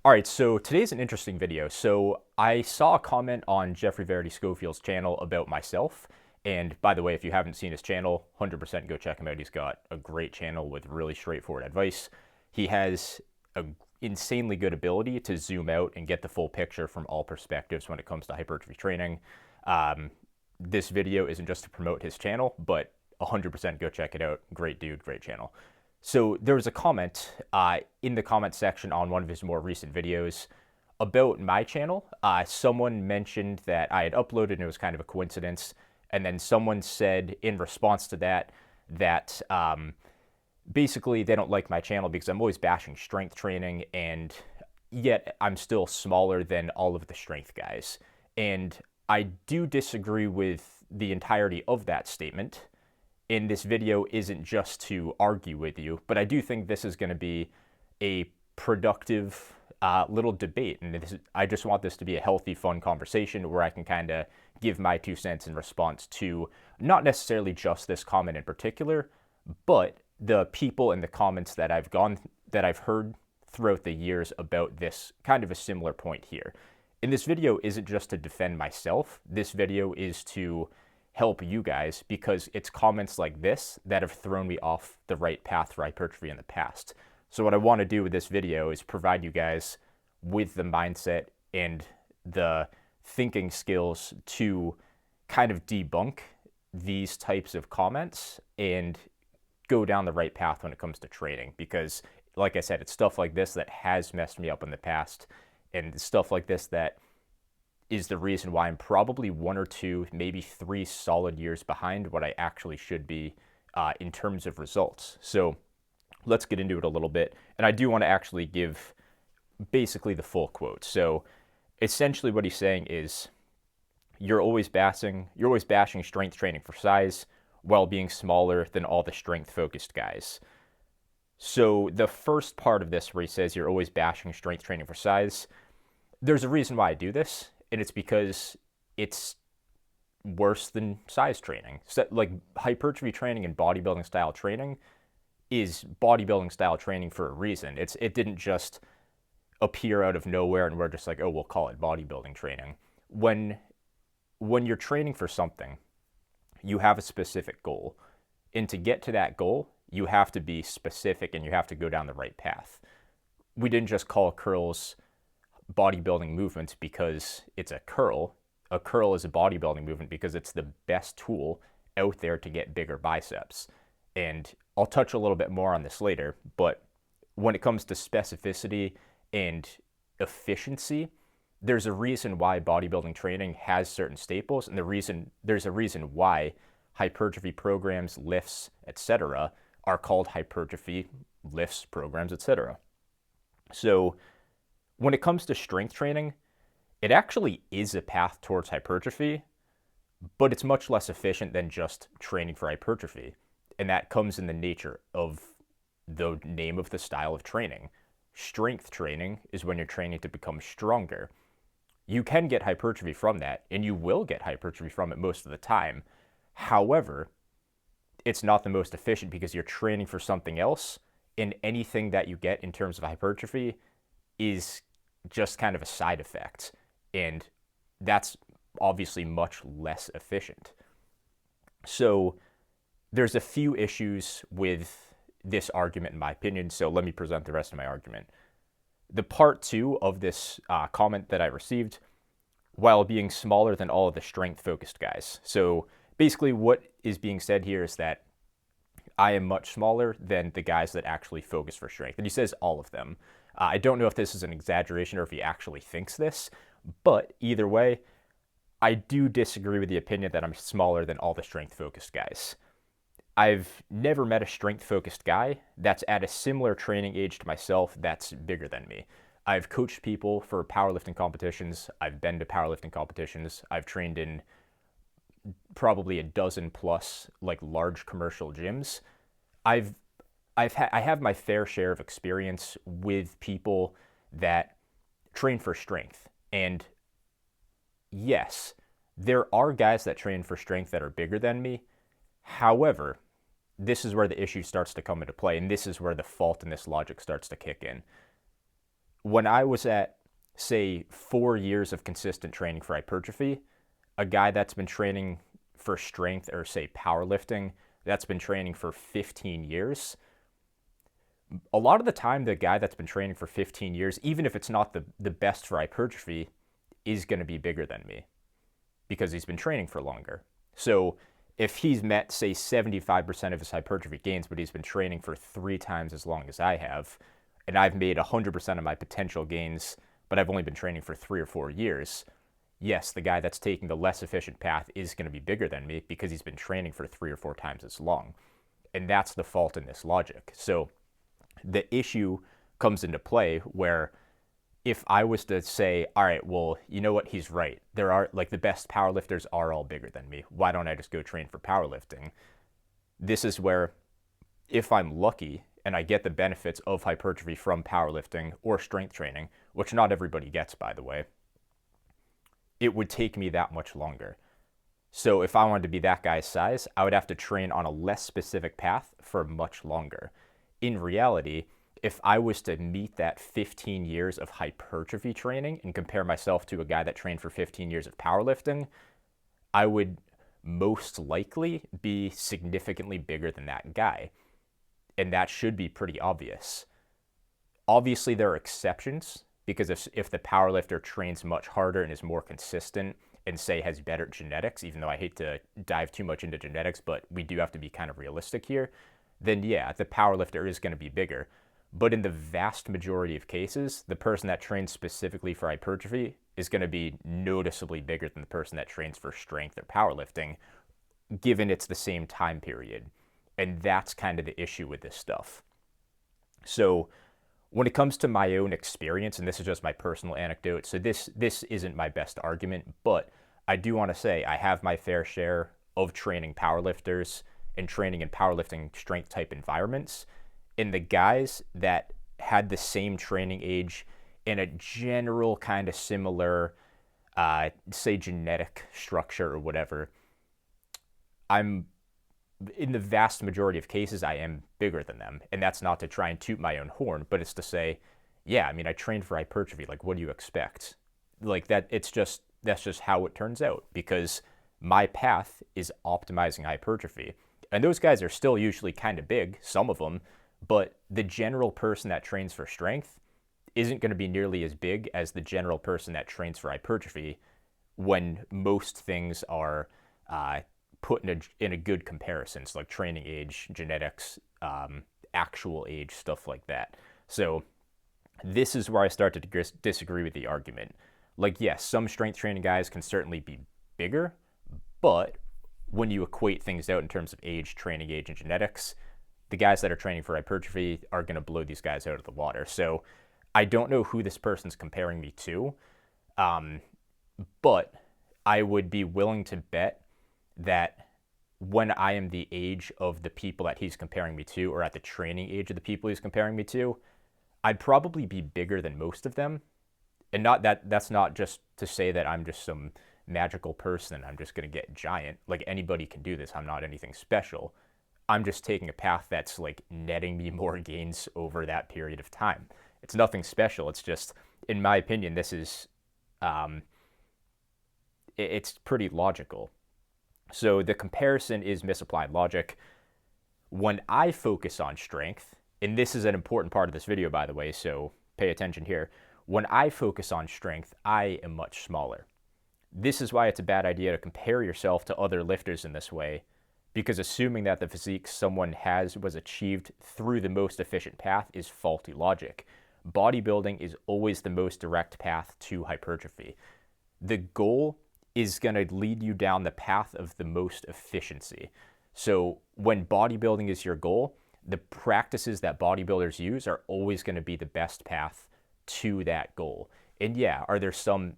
All right, so today's an interesting video. So I saw a comment on Jeffrey Verity Schofield's channel about myself. And by the way, if you haven't seen his channel, 100% go check him out. He's got a great channel with really straightforward advice. He has an insanely good ability to zoom out and get the full picture from all perspectives when it comes to hypertrophy training. This video isn't just to promote his channel, but 100% go check it out. Great dude, great channel. So there was a comment in the comment section on one of his more recent videos about my channel. Someone mentioned that I had uploaded and it was kind of a coincidence. And then someone said in response to that, basically they don't like my channel because I'm always bashing strength training, and yet I'm still smaller than all of the strength guys. And I do disagree with the entirety of that statement. In this video isn't just to argue with you, but I do think this is going to be a productive little debate. And I just want this to be a healthy, fun conversation where I can kind of give my 2 cents in response to not necessarily just this comment in particular, but the people in the comments that I've heard throughout the years about this kind of a similar point here. And this video isn't just to defend myself. This video is to help you guys, because it's comments like this that have thrown me off the right path for hypertrophy in the past. So what I want to do with this video is provide you guys with the mindset and the thinking skills to kind of debunk these types of comments and go down the right path when it comes to training. Because like I said, it's stuff like this that has messed me up in the past, and stuff like this that is the reason why I'm probably 1 or 2, maybe 3 solid years behind what I actually should be in terms of results. So let's get into it a little bit. And I do want to actually give basically the full quote. So essentially what he's saying is, you're always bashing strength training for size while being smaller than all the strength-focused guys. So the first part of this where he says you're always bashing strength training for size, there's a reason why I do this. And it's because it's worse than size training. So, like, hypertrophy training and bodybuilding style training is bodybuilding style training for a reason. It didn't just appear out of nowhere and we're just like, oh, we'll call it bodybuilding training. When you're training for something, you have a specific goal. And to get to that goal, you have to be specific and you have to go down the right path. We didn't just call curls bodybuilding movements because it's a curl. A curl is a bodybuilding movement because it's the best tool out there to get bigger biceps. And I'll touch a little bit more on this later, but when it comes to specificity and efficiency, there's a reason why bodybuilding training has certain staples, and there's a reason why hypertrophy programs, lifts, etc. are called hypertrophy lifts, programs, etc. So when it comes to strength training, it actually is a path towards hypertrophy, but it's much less efficient than just training for hypertrophy. And that comes in the nature of the name of the style of training. Strength training is when you're training to become stronger. You can get hypertrophy from that, and you will get hypertrophy from it most of the time. However, it's not the most efficient because you're training for something else, and anything that you get in terms of hypertrophy is just kind of a side effect, and that's obviously much less efficient. So there's a few issues with this argument in my opinion, so let me present the rest of my argument. The part 2 of this comment that I received, while being smaller than all of the strength-focused guys. So basically what is being said here is that I am much smaller than the guys that actually focus for strength. And he says all of them. I don't know if this is an exaggeration or if he actually thinks this, but either way, I do disagree with the opinion that I'm smaller than all the strength-focused guys. I've never met a strength-focused guy that's at a similar training age to myself that's bigger than me. I've coached people for powerlifting competitions. I've been to powerlifting competitions. I've trained in probably a dozen plus like large commercial gyms. I have my fair share of experience with people that train for strength. And yes, there are guys that train for strength that are bigger than me. However, this is where the issue starts to come into play, and this is where the fault in this logic starts to kick in. when I was at, say, 4 years of consistent training for hypertrophy, a guy that's been training for strength or, say, powerlifting, that's been training for 15 years, a lot of the time, the guy that's been training for 15 years, even if it's not the best for hypertrophy, is going to be bigger than me because he's been training for longer. So if he's met, say, 75% of his hypertrophy gains, but he's been training for 3 times as long as I have, and I've made 100% of my potential gains, but I've only been training for 3 or 4 years, yes, the guy that's taking the less efficient path is going to be bigger than me because he's been training for 3 or 4 times as long. And that's the fault in this logic. So the issue comes into play where if I was to say, all right, well, you know what, he's right. There are, like, the best powerlifters are all bigger than me. Why don't I just go train for powerlifting? This is where, if I'm lucky and I get the benefits of hypertrophy from powerlifting or strength training, which not everybody gets, by the way, it would take me that much longer. So if I wanted to be that guy's size, I would have to train on a less specific path for much longer. In reality, if I was to meet that 15 years of hypertrophy training and compare myself to a guy that trained for 15 years of powerlifting, I would most likely be significantly bigger than that guy. And that should be pretty obvious. Obviously, there are exceptions, because if the powerlifter trains much harder and is more consistent and, say, has better genetics, even though I hate to dive too much into genetics, but we do have to be kind of realistic here, then yeah, the powerlifter is going to be bigger. But in the vast majority of cases, the person that trains specifically for hypertrophy is going to be noticeably bigger than the person that trains for strength or powerlifting, given it's the same time period. And that's kind of the issue with this stuff. So when it comes to my own experience, and this is just my personal anecdote, so this isn't my best argument, but I do want to say I have my fair share of training powerlifters and training in powerlifting strength type environments. And the guys that had the same training age and a general kind of similar, say, genetic structure or whatever, I'm, in the vast majority of cases, I am bigger than them. And that's not to try and toot my own horn, but it's to say, yeah, I mean, I trained for hypertrophy. Like, what do you expect? Like, that's just how it turns out, because my path is optimizing hypertrophy. And those guys are still usually kind of big, some of them, but the general person that trains for strength isn't going to be nearly as big as the general person that trains for hypertrophy when most things are put in a good comparison. So like training age, genetics, actual age, stuff like that. So this is where I start to disagree with the argument. Like, yes, some strength training guys can certainly be bigger, but when you equate things out in terms of age, training age, and genetics, the guys that are training for hypertrophy are going to blow these guys out of the water. So I don't know who this person's comparing me to, but I would be willing to bet that when I am the age of the people that he's comparing me to, or at the training age of the people he's comparing me to, I'd probably be bigger than most of them. And that's not just to say that I'm just some magical person, I'm just going to get giant. Like, anybody can do this. I'm not anything special. I'm just taking a path that's like netting me more gains over that period of time. It's nothing special. It's just, in my opinion, this is, it's pretty logical. So the comparison is misapplied logic. When I focus on strength, and this is an important part of this video, by the way, so pay attention here. When I focus on strength, I am much smaller. This is why it's a bad idea to compare yourself to other lifters in this way, because assuming that the physique someone has was achieved through the most efficient path is faulty logic. Bodybuilding is always the most direct path to hypertrophy. The goal is going to lead you down the path of the most efficiency. So when bodybuilding is your goal, the practices that bodybuilders use are always going to be the best path to that goal. And yeah, are there some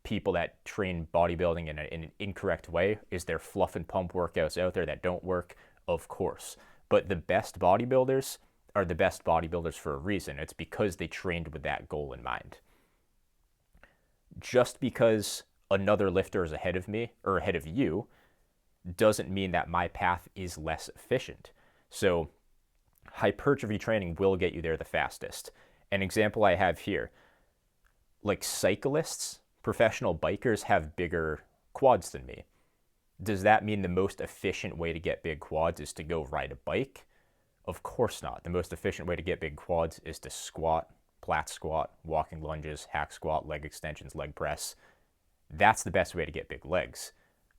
people that train bodybuilding in an incorrect way? Is there fluff and pump workouts out there that don't work? Of course. But the best bodybuilders are the best bodybuilders for a reason. It's because they trained with that goal in mind. Just because another lifter is ahead of me or ahead of you doesn't mean that my path is less efficient. So hypertrophy training will get you there the fastest. An example I have here, like cyclists, professional bikers have bigger quads than me. Does that mean the most efficient way to get big quads is to go ride a bike? Of course not. The most efficient way to get big quads is to squat, plat squat, walking lunges, hack squat, leg extensions, leg press. That's the best way to get big legs.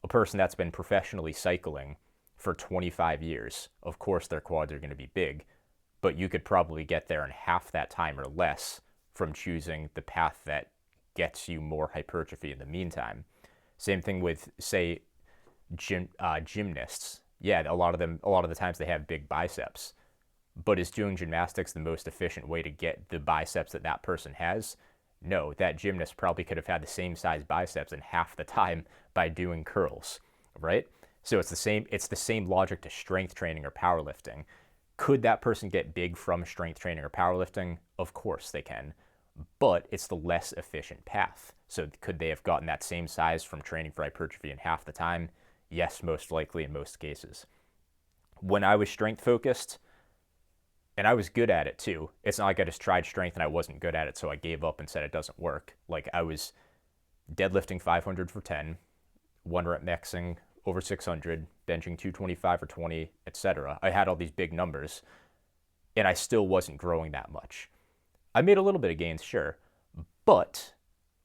A person that's been professionally cycling for 25 years, of course their quads are going to be big, but you could probably get there in half that time or less from choosing the path that gets you more hypertrophy in the meantime. Same thing with, say, gymnasts. Yeah, a lot of the times they have big biceps, but is doing gymnastics the most efficient way to get the biceps that that person has? No, that gymnast probably could have had the same size biceps in half the time by doing curls, right? So it's the same logic to strength training or powerlifting. Could that person get big from strength training or powerlifting? Of course they can, but it's the less efficient path. So could they have gotten that same size from training for hypertrophy in half the time? Yes, most likely in most cases. When I was strength focused, and I was good at it too. It's not like I just tried strength and I wasn't good at it, so I gave up and said it doesn't work. Like I was deadlifting 500 for 10, 1 rep maxing over 600, benching 225 for 20, etc. I had all these big numbers, and I still wasn't growing that much. I made a little bit of gains, sure, but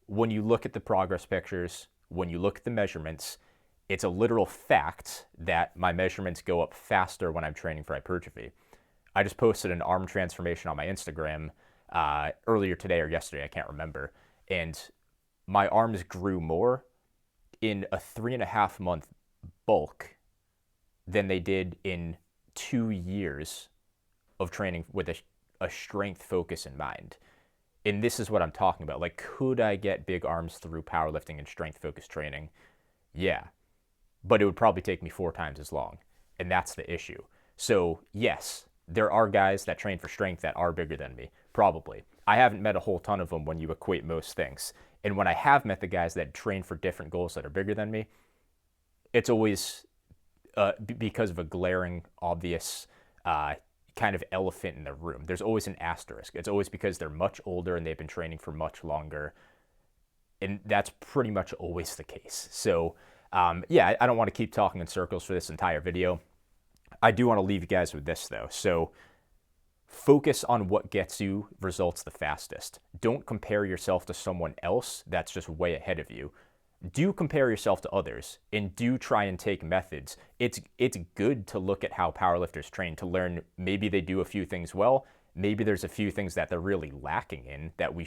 when you look at the progress pictures, when you look at the measurements, it's a literal fact that my measurements go up faster when I'm training for hypertrophy. I just posted an arm transformation on my Instagram earlier today or yesterday, I can't remember. And my arms grew more in a 3.5 month bulk than they did in 2 years of training with a strength focus in mind. And this is what I'm talking about. Like, could I get big arms through powerlifting and strength focused training? Yeah, but it would probably take me 4 times as long. And that's the issue. So yes, there are guys that train for strength that are bigger than me, probably. I haven't met a whole ton of them when you equate most things. And when I have met the guys that train for different goals that are bigger than me, it's always because of a glaring, obvious kind of elephant in the room. There's always an asterisk. It's always because they're much older and they've been training for much longer. And that's pretty much always the case. So yeah, I don't want to keep talking in circles for this entire video. I do want to leave you guys with this though. So focus on what gets you results the fastest. Don't compare yourself to someone else that's just way ahead of you. Do compare yourself to others and do try and take methods. It's good to look at how powerlifters train to learn maybe they do a few things well. Maybe there's a few things that they're really lacking in that we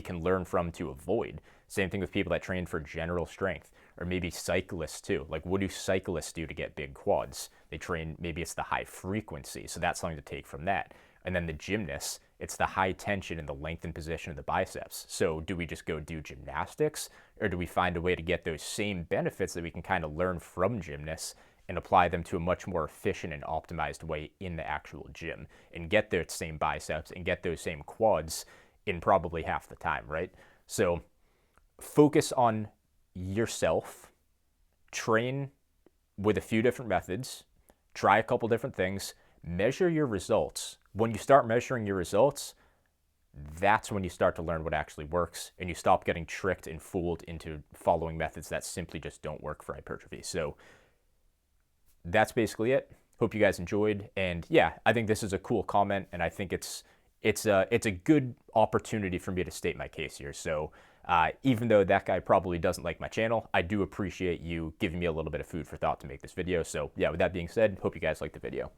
can learn from to avoid. Same thing with people that train for general strength, or maybe cyclists too. Like, what do cyclists do to get big quads? They train, maybe it's the high frequency, so that's something to take from that. And then the gymnasts, it's the high tension and the lengthened position of the biceps. So do we just go do gymnastics, or do we find a way to get those same benefits that we can kind of learn from gymnasts and apply them to a much more efficient and optimized way in the actual gym and get those same biceps and get those same quads in probably half the time, right? So focus on yourself, train with a few different methods, try a couple different things, measure your results. When you start measuring your results, that's when you start to learn what actually works and you stop getting tricked and fooled into following methods that simply just don't work for hypertrophy. So that's basically it. Hope you guys enjoyed. And yeah, I think this is a cool comment, and I think it's a good opportunity for me to state my case here. So even though that guy probably doesn't like my channel, I do appreciate you giving me a little bit of food for thought to make this video. So yeah, with that being said, hope you guys liked the video.